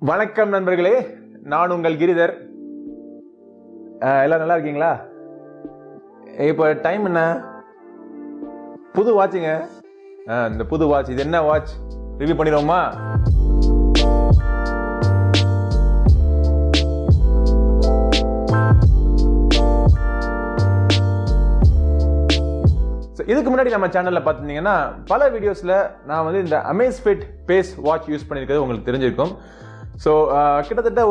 வணக்கம் நண்பர்களே, நான் உங்கள் கிரிதர். எல்லாம் நல்லா இருக்கீங்களா? இப்போ டைம் என்ன? புது வாட்சுங்க. இந்த புது வாட்ச், இது என்ன வாட்ச் ரிவ்யூ பண்ணிடுவோமா? இதுக்கு முன்னாடி நம்ம சேனல்ல பாத்தீங்கன்னா பல வீடியோஸ்ல நான் வந்து இந்த Amazfit பேஸ் வாட்ச் யூஸ் பண்ணிருக்கிறது உங்களுக்கு தெரிஞ்சிருக்கும். ஸோ கிட்டத்தட்ட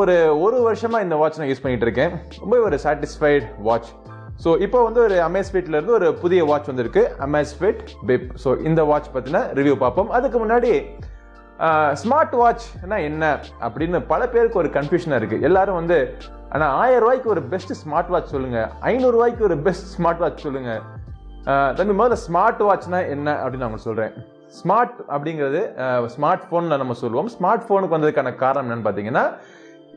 ஒரு வருஷமா இந்த வாட்ச் நான் யூஸ் பண்ணிட்டு இருக்கேன். ரொம்ப ஒரு சாட்டிஸ்ஃபைட் வாட்ச். ஸோ இப்போ வந்து ஒரு Amazfitல இருந்து ஒரு புதிய வாட்ச் வந்திருக்கு, Amazfit Bip. ஸோ இந்த வாட்ச் பத்தின ரிவ்யூ பார்ப்போம். அதுக்கு முன்னாடி ஸ்மார்ட் வாட்ச்னா என்ன அப்படின்னு பல பேருக்கு ஒரு கன்ஃபியூஷனா இருக்கு. எல்லாரும் வந்து ஆனா 1000 ரூபாய்க்கு ஒரு பெஸ்ட் ஸ்மார்ட் வாட்ச் சொல்லுங்க, 500 ரூபாய்க்கு ஒரு பெஸ்ட் ஸ்மார்ட் வாட்ச் சொல்லுங்க. தம்பி, முதல்ல ஸ்மார்ட் வாட்ச்னா என்ன அப்படின்னு நான் சொல்றேன். ஸ்மார்ட் அப்படிங்கிறது ஸ்மார்ட் போன்ல நம்ம சொல்லுவோம். ஸ்மார்ட் போனுக்கு வந்ததுக்கான காரணம் என்னன்னு பாத்தீங்கன்னா,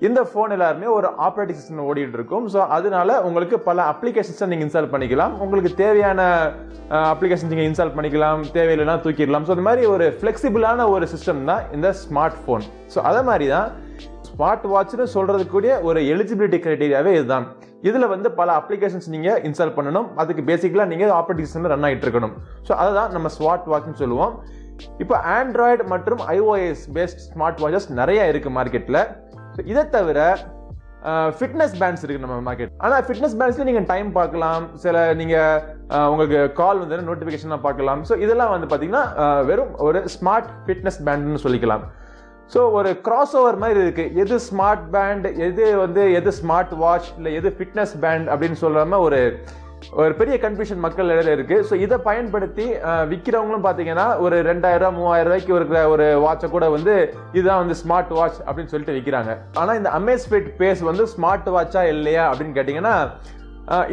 இந்த போன் எல்லாருமே ஒரு ஆப்ரேட்டிங் சிஸ்டம் ஓடிட்டு இருக்கும். ஸோ அதனால உங்களுக்கு பல அப்ளிகேஷன்ஸை நீங்க இன்ஸ்டால் பண்ணிக்கலாம். உங்களுக்கு தேவையான அப்ளிகேஷன் நீங்க இன்ஸ்டால் பண்ணிக்கலாம், தேவையில்லைனா தூக்கிடலாம். ஸோ அந்த மாதிரி ஒரு ஃபிளெக்சிபிளான ஒரு சிஸ்டம் தான் இந்த ஸ்மார்ட் போன். ஸோ அதே மாதிரி தான் ஸ்மார்ட் வாட்ச்னு சொல்றதுக்கூடிய ஒரு எலிஜிபிலிட்டி கிரைட்டீரியாவே இதுதான். இதுல வந்து பல அப்ளிகேஷன்ஸ் நீங்க இன்ஸ்டால் பண்ணணும். அதுக்கு பேசிக்கலா நீங்க ஆப்ரேட்டிங் சிஸ்டம்ல ரன் ஆகிட்டு இருக்கணும். ஸோ அதுதான் நம்ம ஸ்மார்ட் வாட்ச்னு சொல்லுவோம். இப்போ ஆண்ட்ராய்டு மற்றும் iOS பேஸ்ட் ஸ்மார்ட் வாட்சஸ் நிறைய இருக்கு மார்க்கெட்ல. இதை தவிர ஃபிட்னஸ் பேண்ட்ஸ் இருக்கு நம்ம மார்க்கெட். ஆனா ஃபிட்னஸ் பேண்ட்ஸ்ல நீங்க டைம் பார்க்கலாம், சில நீங்க உங்களுக்கு கால் வந்து நோட்டிபிகேஷன் பார்க்கலாம். ஸோ இதெல்லாம் வந்து பாத்தீங்கன்னா வெறும் ஒரு ஸ்மார்ட் ஃபிட்னஸ் பேண்ட்னு சொல்லிக்கலாம். ஸோ ஒரு கிராஸ் ஓவர் மாதிரி இருக்கு. எது ஸ்மார்ட் பேண்ட், எது ஸ்மார்ட் வாட்ச், இல்லை எது ஃபிட்னஸ் பேண்ட் அப்படின்னு சொல்லாம ஒரு பெரிய கன்ஃபியூஷன் மக்கள் இடையில இருக்கு. ஸோ இதை பயன்படுத்தி விற்கிறவங்களும் பார்த்தீங்கன்னா ஒரு 2000 3000 ரூபாய்க்கு இருக்கிற ஒரு வாட்சை கூட வந்து இதுதான் வந்து ஸ்மார்ட் வாட்ச் அப்படின்னு சொல்லிட்டு விற்கிறாங்க. ஆனால் இந்த Amazfit பேஸ் வந்து ஸ்மார்ட் வாட்சா இல்லையா அப்படின்னு கேட்டீங்கன்னா,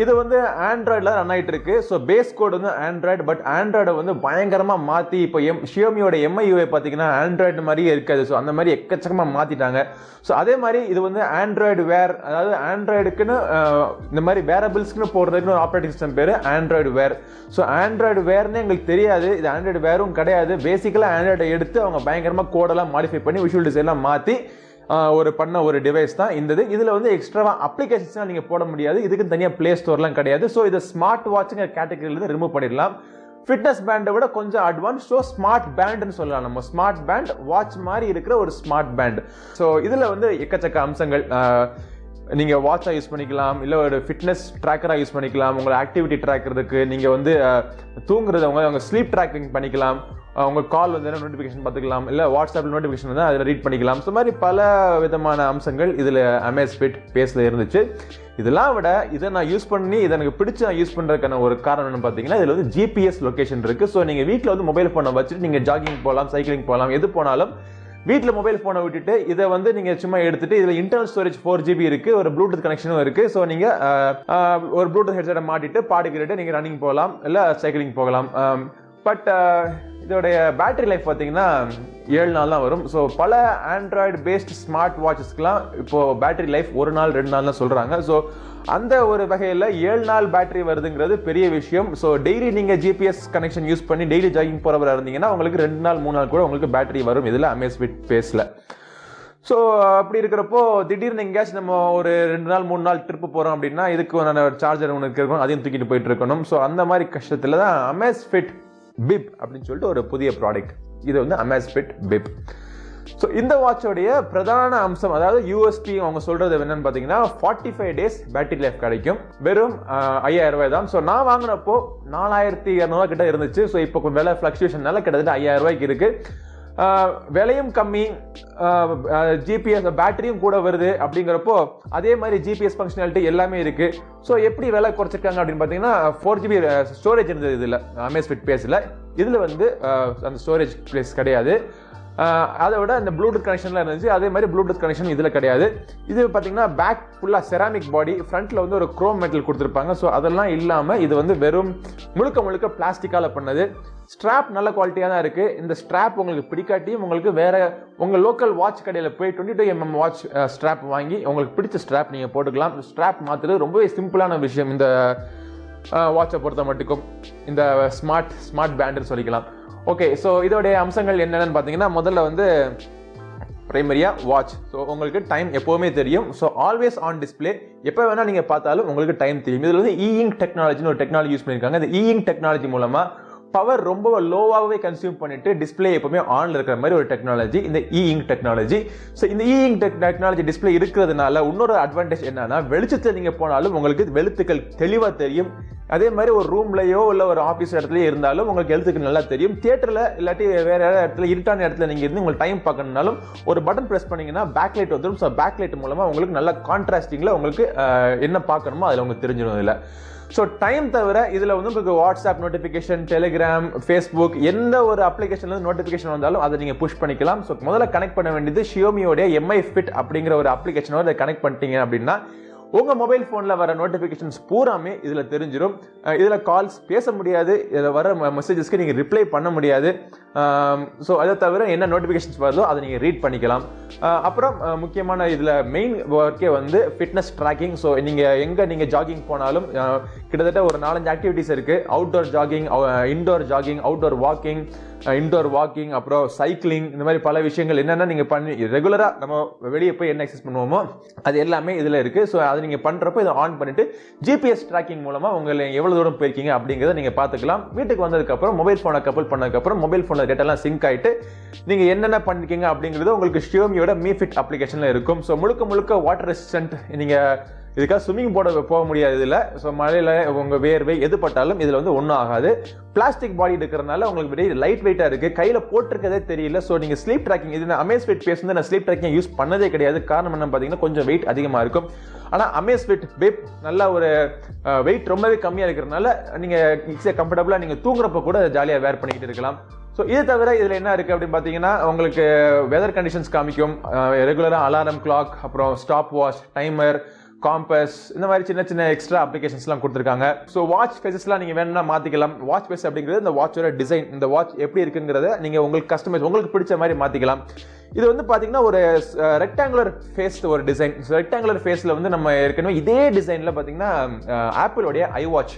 இது வந்து ஆண்ட்ராய்டில் ரன் ஆகிட்டு இருக்கு. ஸோ பேஸ் கோட் வந்து ஆண்ட்ராய்டு, பட் ஆண்ட்ராய்டை வந்து பயங்கரமாக மாற்றி இப்போ ஷியோமியோட MIUI பார்த்தீங்கன்னா ஆண்ட்ராய்டு மாதிரியே இருக்காது. ஸோ அந்த மாதிரி எக்கச்சக்கமாக மாற்றிட்டாங்க. ஸோ அதே மாதிரி இது வந்து ஆண்ட்ராய்டு வேர், அதாவது ஆண்ட்ராய்டுக்குன்னு இந்த மாதிரி வேரபிள்ஸ்க்குன்னு போடுறதுக்குன்னு ஒரு ஆப்ரேட்டிங் சிஸ்டம் பேர் ஆண்ட்ராய்டு வேர். ஸோ ஆண்ட்ராய்டு வேர்னு எங்களுக்கு தெரியாது, இது ஆண்ட்ராய்டு வேரும் கிடையாது. பேசிக்கலாக ஆண்ட்ராய்டை எடுத்து அவங்க பயங்கரமாக கோடெல்லாம் மாடிஃபை பண்ணி விஷுவல் டிசைன்லாம் மாற்றி ஒரு டிவைஸ் தான் இந்த இதுல வந்து எக்ஸ்ட்ரா அப்ளிகேஷன்ஸ் நீங்க போட முடியாது. இதுக்கு தனியா பிளே ஸ்டோர்லாம் கிடையாது. ஸோ இதை ஸ்மார்ட் வாட்ச்ங்கிற கேட்டகரியில இருந்து ரிமூவ் பண்ணிடலாம். ஃபிட்னஸ் பேண்டை விட கொஞ்சம் அட்வான்ஸ். ஸோ ஸ்மார்ட் பேண்ட்னு சொல்லலாம். நம்ம ஸ்மார்ட் பேண்ட் வாட்ச் மாதிரி இருக்கிற ஒரு ஸ்மார்ட் பேண்ட். ஸோ இதுல வந்து எக்கச்சக்க அம்சங்கள். நீங்க வாட்சா யூஸ் பண்ணிக்கலாம், இல்ல ஒரு ஃபிட்னஸ் ட்ராக்கரா யூஸ் பண்ணிக்கலாம். உங்களை ஆக்டிவிட்டி ட்ராக்கிறதுக்கு நீங்க வந்து தூங்குறது அவங்க ஸ்லீப் ட்ராக்கிங் பண்ணிக்கலாம். உங்க கால் வந்து நோட்டிபிகேஷன் பார்த்துக்கலாம், இல்ல வாட்ஸ்அப்ல நோட்டிபிகேஷன் வந்து அதில் ரீட் பண்ணிக்கலாம். ஸோ மாதிரி பல விதமான அம்சங்கள் இதுல Amazfit பேஸ்ல இருந்துச்சு. இதெல்லாம் விட இதை நான் யூஸ் பண்ணி இதை எனக்கு பிடிச்சி நான் யூஸ் பண்றதுக்கான ஒரு காரணம் என்ன பார்த்தீங்கன்னா, இதுல வந்து GPS லொகேஷன் இருக்கு. ஸோ நீங்க வீட்டில் வந்து மொபைல் போனை வச்சுட்டு நீங்க ஜாகிங் போகலாம், சைக்கிளிங் போகலாம், எது போனாலும் வீட்டில் மொபைல் போனை விட்டுட்டு இதை வந்து நீங்க சும்மா எடுத்துட்டு, இதுல இன்டர்னல் ஸ்டோரேஜ் 4GB இருக்கு, ஒரு ப்ளூடூத் கனெக்ஷனும் இருக்கு. ஸோ நீங்க ஒரு ப்ளூடூத் ஹெட்செட்டை மாட்டிட்டு பாடுகிட்டு நீங்க ரன்னிங் போகலாம், இல்ல சைக்கிளிங் போகலாம். பட் இதோடைய பேட்டரி லைஃப் பார்த்தீங்கன்னா 7 நாள் தான் வரும். ஸோ பல ஆண்ட்ராய்டு பேஸ்ட் ஸ்மார்ட் வாட்சஸ்க்குலாம் இப்போ பேட்டரி லைஃப் 1 நாள் 2 நாள் தான் சொல்றாங்க. ஸோ அந்த ஒரு வகையில் 7 நாள் பேட்டரி வருதுங்கிறது பெரிய விஷயம். ஸோ டெய்லி நீங்க GPS கனெக்ஷன் யூஸ் பண்ணி டெய்லி ஜாகிங் போறவரா இருந்தீங்கன்னா உங்களுக்கு 2 நாள் 3 நாள் கூட உங்களுக்கு பேட்டரி வரும் இதுல Amazfit பேஸ்ல. ஸோ அப்படி இருக்கிறப்போ திடீர்னு எங்கேயாச்சும் நம்ம ஒரு 2 நாள் 3 நாள் ட்ரிப்பு போறோம் அப்படின்னா இதுக்கு சார்ஜர் ஒன்று இருக்கணும், அதையும் தூக்கிட்டு போயிட்டு இருக்கணும். ஸோ அந்த மாதிரி கஷ்டத்துல தான் Amazfit Bip அப்படின்னு சொல்லிட்டு ஒரு புதிய ப்ராடக்ட். இது வந்து Amazfit Bip. ஸோ இந்த வாட்சோடைய பிரதான அம்சம், அதாவது USP அவங்க சொல்றது என்னன்னு பார்த்தீங்கன்னா, 45 days பேட்டரி லைஃப் கிடைக்கும். வெறும் 5000 ரூபாய் தான். ஸோ நான் வாங்கினப்போ 4200 கிட்ட இருந்துச்சு. ஸோ இப்போ விலை ஃபிளக்சுவேஷனால கிட்டத்தட்ட 5000 ரூபாய்க்கு இருக்கு. விலையும் கம்மி, GPS பேட்டரியும் கூட வருது. அப்படிங்கிறப்போ அதே மாதிரி GPS ஃபங்க்ஷனாலிட்டி எல்லாமே இருக்கு. ஸோ எப்படி விலை குறைச்சிருக்காங்க அப்படின்னு பார்த்தீங்கன்னா, 4GB ஸ்டோரேஜ் இருந்தது இதுல Amazfit பேஸ்ல. இதுல வந்து அந்த ஸ்டோரேஜ் பிளேஸ் கிடையாது. அதை விட இந்த ப்ளூடூத் கனெக்ஷன்லாம் இருந்துச்சு. அதே மாதிரி ப்ளூடூத் கனெக்ஷன் இதுல கிடையாது. இது பார்த்தீங்கன்னா பேக் ஃபுல்லா செராமிக் பாடி, ஃப்ரண்ட்ல வந்து ஒரு குரோம் மெட்டல் கொடுத்துருப்பாங்க. ஸோ அதெல்லாம் இல்லாம இது வந்து வெறும் முழுக்க பிளாஸ்டிக்கால பண்ணது. ஸ்ட்ராப் நல்ல குவாலிட்டியா தான் இருக்கு. இந்த ஸ்ட்ராப் உங்களுக்கு பிடிக்காட்டியும் உங்களுக்கு வேற உங்க லோக்கல் வாட்ச் கடையில போய் 22mm வாட்ச் ஸ்ட்ராப் வாங்கி உங்களுக்கு பிடிச்ச ஸ்ட்ராப் நீங்க போட்டுக்கலாம். ஸ்ட்ராப் மாத்துறது ரொம்பவே சிம்பிளான விஷயம் இந்த வாட்சை பொறுத்த மட்டுக்கும், இந்த ஸ்மார்ட் பேண்ட்னு சொல்லிக்கலாம். ஓகே, ஸோ இதோடைய அம்சங்கள் என்னென்னு பார்த்தீங்கன்னா, முதல்ல வந்து பிரைமரியா வாட்ச். ஸோ உங்களுக்கு டைம் எப்போவுமே தெரியும். ஸோ ஆல்வேஸ் ஆன் டிஸ்பிளே, எப்போ வேணால் நீங்கள் பார்த்தாலும் உங்களுக்கு டைம் தெரியும். இதில் வந்து இங்க் டெக்னாலஜின்னு ஒரு டெக்னாலஜி யூஸ் பண்ணியிருக்காங்க. இந்த இங்க் டெக்னாலஜி மூலமாக பவர் ரொம்ப லோவாகவே கன்சியூம் பண்ணிட்டு டிஸ்பிளே எப்பவுமே ஆன்ல இருக்கிற மாதிரி ஒரு டெக்னாலஜி இந்த இங்க் டெக்னாலஜி. ஸோ இந்த இங்க் டெக்னாலஜி டிஸ்பிளே இருக்கிறதுனால இன்னொரு அட்வான்டேஜ் என்னன்னா, வெளிச்சத்தில் நீங்கள் போனாலும் உங்களுக்கு எழுத்துக்கள் தெளிவாக தெரியும். அதே மாதிரி ஒரு ரூம்லயோ இல்லை ஒரு ஆஃபீஸ் இடத்துலயோ இருந்தாலும் உங்களுக்கு எழுத்துக்கள் நல்லா தெரியும். தியேட்டரில் இல்லாட்டி வேற இடத்துல இருட்டான இடத்துல நீங்கள் இருந்து உங்களுக்கு டைம் பார்க்கணும்னாலும் ஒரு பட்டன் ப்ரெஸ் பண்ணீங்கன்னா பேக் லைட் வந்துடும். ஸோ பேக் லைட் மூலமாக உங்களுக்கு நல்ல கான்ட்ராஸ்டிங்கில் உங்களுக்கு என்ன பார்க்கணுமோ அதில் உங்களுக்கு தெரிஞ்சிடும். இதில் ஸோ டைம் தவிர இதில் வந்து உங்களுக்கு வாட்ஸ்அப் நோட்டிஃபிகேஷன், டெலிகிராம், ஃபேஸ்புக், எந்த ஒரு அப்ளிகேஷன்லேருந்து நோட்டிஃபிகேஷன் வந்தாலும் அதை நீங்கள் புஷ் பண்ணிக்கலாம். ஸோ முதல்ல கனெக்ட் பண்ண வேண்டியது ஷியோமியோடைய MI Fit அப்படிங்கிற ஒரு அப்ளிகேஷனோட அதை கனெக்ட் பண்ணிட்டீங்க அப்படின்னா உங்கள் மொபைல் ஃபோனில் வர நோட்டிஃபிகேஷன்ஸ் பூராமே இதில் தெரிஞ்சிடும். இதில் கால்ஸ் பேச முடியாது, இதில் வர மெசேஜஸ்க்கு நீங்கள் ரிப்ளை பண்ண முடியாது. ஸோ அதை தவிர என்ன நோட்டிஃபிகேஷன்ஸ் வருதோ அதை நீங்கள் ரீட் பண்ணிக்கலாம். அப்புறம் முக்கியமான இதில் மெயின் ஒர்க்கே வந்து ஃபிட்னஸ் ட்ராக்கிங். ஸோ நீங்கள் ஜாகிங் போனாலும் கிட்டத்தட்ட ஒரு 4-5 ஆக்டிவிட்டிஸ் இருக்குது. Outdoor jogging, indoor jogging, outdoor walking, indoor walking, அப்புறம் சைக்கிளிங், இந்த மாதிரி பல விஷயங்கள் என்னென்ன நீங்கள் பண்ணி ரெகுலராக நம்ம வெளியே போய் என்ன எக்ஸசைஸ் பண்ணுவோமோ அது எல்லாமே இதில் இருக்குது. ஸோ அதை நீங்கள் பண்ணுறப்போ இதை ஆன் பண்ணிட்டு ஜிபிஎஸ் ட்ராக்கிங் மூலமாக உங்களை எவ்வளோ தூரம் போயிருக்கீங்க அப்படிங்கிறத நீங்கள் பார்த்துக்கலாம். வீட்டுக்கு வந்ததுக்கப்புறம் மொபைல் ஃபோனை கப்பல் பண்ணதுக்கப்புறம் மொபைல் ஃபோனில் டேட்டாலாம் சிங்க் ஆகிட்டு நீங்கள் என்னென்ன பண்ணிருக்கீங்க அப்படிங்கிறது உங்களுக்கு ஷியோமியோட MiFit அப்ளிகேஷனில் இருக்கும். ஸோ முழுக்க வாட்டர் ரெசிஸ்டன்ட், நீங்கள் இதுக்காக ஸ்விம்மிங் போக முடியாது இதில். ஸோ மழையில் உங்கள் வேர்வை எது பட்டாலும் இதில் வந்து ஒன்றும் ஆகாது. பிளாஸ்டிக் பாடி இருக்கிறதுனால உங்களுக்கு வெளியே லைட் வெயிட்டாக இருக்குது, கையில் போட்டிருக்கதே தெரியல. ஸோ நீங்கள் ஸ்லீப் ட்ராக்கிங், இது Amazfit பேஸ் வந்து நான் ஸ்லீப் ட்ராக்கிங் யூஸ் பண்ணதே கிடையாது. காரணம் என்ன பார்த்தீங்கன்னா கொஞ்சம் வெயிட் அதிகமாக இருக்கும். ஆனால் Amazfit Bip நல்ல ஒரு வெயிட் ரொம்பவே கம்மியாக இருக்கிறதுனால நீங்கள் ஈஸியாக கம்ஃபர்டபுளாக நீங்கள் தூங்குறப்ப கூட ஜாலியாக வேர் பண்ணிக்கிட்டு இருக்கலாம். ஸோ இது தவிர இதில் என்ன இருக்குது அப்படின்னு பார்த்தீங்கன்னா உங்களுக்கு வெதர் கண்டிஷன்ஸ் காமிக்கும், ரெகுலராக அலாரம் கிளாக், அப்புறம் ஸ்டாப் வாட்ச், டைமர், காம்பஸ், இந்த மாதிரி சின்ன எக்ஸ்ட்ரா அப்ளிகேஷன்ஸ்லாம் கொடுத்துருக்காங்க. ஸோ வாட்ச் ஃபேஸஸ்லாம் நீங்கள் வேணும்னா மாற்றிக்கலாம். வாட்ச் ஃபேஸ் அப்படிங்கிறது இந்த வாட்சோட டிசைன், இந்த வாட்ச் எப்படி இருக்குங்கிறத நீங்கள் உங்களுக்கு கஸ்டமைஸ் உங்களுக்கு பிடிச்ச மாதிரி மாற்றிக்கலாம். இது வந்து பார்த்தீங்கன்னா ஒரு ரெக்டாங்குலர் ஃபேஸ் ஒரு டிசைன். ரெக்டாங்குலர் ஃபேஸில் வந்து நம்ம ஏற்கனவே இதே டிசைனில் பார்த்தீங்கன்னா ஆப்பிளோடைய iWatch,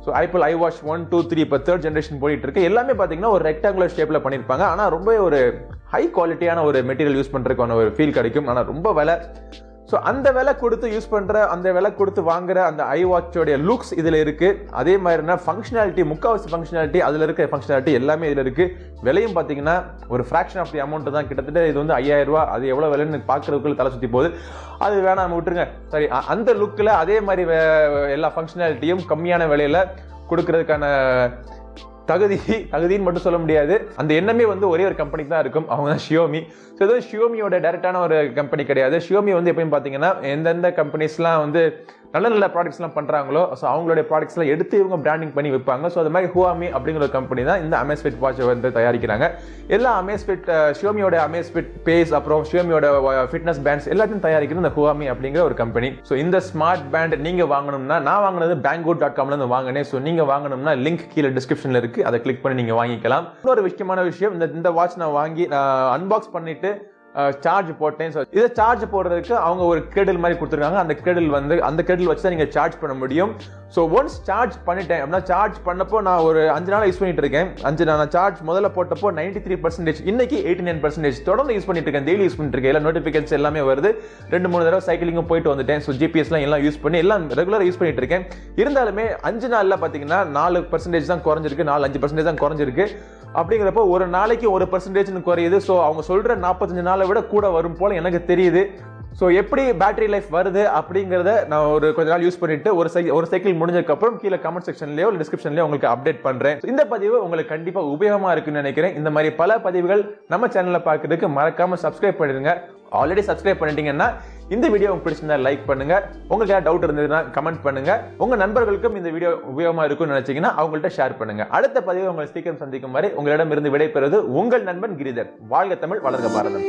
ஸோ ஆப்பிள் iWatch 1, 2, 3 இப்போ 3rd ஜென்ரேஷன் போயிட்டு இருக்கு. எல்லாமே பார்த்தீங்கன்னா ஒரு ரெக்டாங்குலர் ஷேப்பில் பண்ணியிருப்பாங்க. ஆனால் ரொம்ப ஒரு ஹை குவாலிட்டியான ஒரு மெட்டீரியல் யூஸ் பண்ணுறதுக்கான ஒரு ஃபீல் கிடைக்கும். ஆனால் ரொம்ப விலை. ஸோ அந்த விலை கொடுத்து யூஸ் பண்ணுற, அந்த விலை கொடுத்து வாங்குற அந்த iWatchோடைய லுக்ஸ் இதில் இருக்குது. அதே மாதிரினா ஃபங்க்ஷனாலிட்டி, முக்கால்வாசி ஃபங்க்ஷனாலிட்டி அதில் இருக்க ஃபங்க்ஷனாலிட்டி எல்லாமே இதில் இருக்குது. விலையும் பார்த்தீங்கன்னா ஒரு ஃப்ராக்ஷன் ஆஃப் தி அமௌண்ட் தான். கிட்டத்தட்ட இது வந்து 5000 ரூபா. அது எவ்வளோ விலைன்னு பார்க்குறதுக்குள்ள தலை சுற்றி போகுது. அது வேணாம், நம்ம விட்டுருங்க. சரி, அந்த லுக்கில் அதே மாதிரி எல்லா ஃபங்க்ஷனாலிட்டியும் கம்மியான விலையில் கொடுக்கறதுக்கான தகுதின்னு மட்டும் சொல்ல முடியாது. அந்த எண்ணமே வந்து ஒரே ஒரு கம்பெனிக்கு தான் இருக்கும், அவங்க தான் ஷியோமி. ஸோ இது ஷியோமியோட டைரக்டான ஒரு கம்பெனி கிடையாது. ஷியோமி வந்து எப்பயும் பார்த்தீங்கன்னா எந்தெந்த கம்பெனிஸ்லாம் வந்து நல்ல ப்ராடக்ட்ஸ்லாம் பண்ணுறாங்களோ ஸோ அவங்களுடைய ப்ராடக்ட்ஸ்லாம் எடுத்து இவங்க பிராண்டிங் பண்ணி வைப்பாங்க. ஸோ அது மாதிரி ஹுவாமி அப்படிங்கிற ஒரு கம்பெனி தான் இந்த Amazfit வாட்சை வந்து தயாரிக்கிறாங்க. எல்லா ஷியோமியோட Amazfit பேஸ், அப்புறம் ஷியோமியோட ஃபிட்னஸ் பேண்ட்ஸ் எல்லாத்தையும் தயாரிக்கிறது இந்த ஹுவாமி அப்படிங்கிற ஒரு கம்பெனி. ஸோ இந்த ஸ்மார்ட் பேண்ட் நீங்கள் வாங்கணும்னா, நான் வாங்கினது banggood.com வாங்கினேன். ஸோ நீங்கள் வாங்கணும்னா லிங்க் கீழே டிஸ்கிரிப்ஷனில் இருக்குது, அதை கிளிக் பண்ணி நீங்கள் வாங்கிக்கலாம். இன்னொரு முக்கியமான விஷயம், இந்த வாட்ச் நான் வாங்கி அன்பாக்ஸ் பண்ணிட்டு சார்ஜ் போட்டேன். ஸோ இதை சார்ஜ் போடுறதுக்கு அவங்க ஒரு கேபிள் மாதிரி கொடுத்துருக்காங்க. அந்த கேபிள் வச்சு தான் நீங்கள் சார்ஜ் பண்ண முடியும். ஸோ ஒன்ஸ் சார்ஜ் பண்ணிட்டேன் அப்படின்னா, சார்ஜ் பண்ணப்போ நான் ஒரு 5 நாள் யூஸ் பண்ணிட்டு இருக்கேன். நான் சார்ஜ் முதல்ல போட்டப்போ 93%, இன்னைக்கு 89%. தொடர்ந்து யூஸ் பண்ணிட்டு இருக்கேன், டெய்லி யூஸ் பண்ணிட்டு இருக்கேன். எல்லாம் நோட்டிஃபிகேஷன் எல்லாமே வருது. 2-3 தடவை சைக்கிளிங்கும் போயிட்டு வந்துட்டேன். ஸோ ஜிபிஎஸ்லாம் எல்லாம் யூஸ் பண்ணி எல்லாம் ரெகுலராக யூஸ் பண்ணிட்டு இருக்கேன். இருந்தாலுமே 5 நாளில் பார்த்தீங்கன்னா 4% தான் குறைஞ்சிருக்கு, 4-5% தான் குறைஞ்சிருக்கு. அப்படிங்கிறப்போ ஒரு நாளைக்கு 1% குறையுது. ஸோ அவங்க சொல்ற 45 நாளை விட கூட வரும் போல எனக்கு தெரியுது. ஸோ எப்படி பேட்டரி லைஃப் வருது அப்படிங்கிறத நான் ஒரு கொஞ்ச நாள் யூஸ் பண்ணிட்டு ஒரு சைக்கிள் முடிஞ்சதுக்கு அப்புறம் கீழே கமெண்ட் செக்ஷன்லயோ டிஸ்கிரிப்ஷன்லயோ உங்களுக்கு அப்டேட் பண்றேன். இந்த பதிவு உங்களுக்கு கண்டிப்பா உபயோகமா இருக்குன்னு நினைக்கிறேன். இந்த மாதிரி பல பதிவுகள் நம்ம சேனல்ல பார்க்கறதுக்கு மறக்காம சப்ஸ்கிரைப் பண்ணிடுங்க. ஆல்ரெடி சப்ஸ்கிரைப் பண்ணிட்டீங்கன்னா இந்த வீடியோ உங்களுக்கு பிடிச்சிருந்தா லைக் பண்ணுங்க. உங்களுக்கு ஏதாவது டவுட் இருந்ததுன்னா கமெண்ட் பண்ணுங்க. உங்க நண்பர்களுக்கும் இந்த வீடியோ உபயோகமா இருக்கும்னு நினைச்சீங்கன்னா அவங்கள்ட்ட ஷேர் பண்ணுங்க. அடுத்த பதிவு உங்களை சீக்கிரம் சந்திக்கும் வரை உங்களிடம் இருந்து விடைபெறுவது உங்கள் நண்பன் கிரிதர். வாழ்க தமிழ், வளர்க பாரதம்.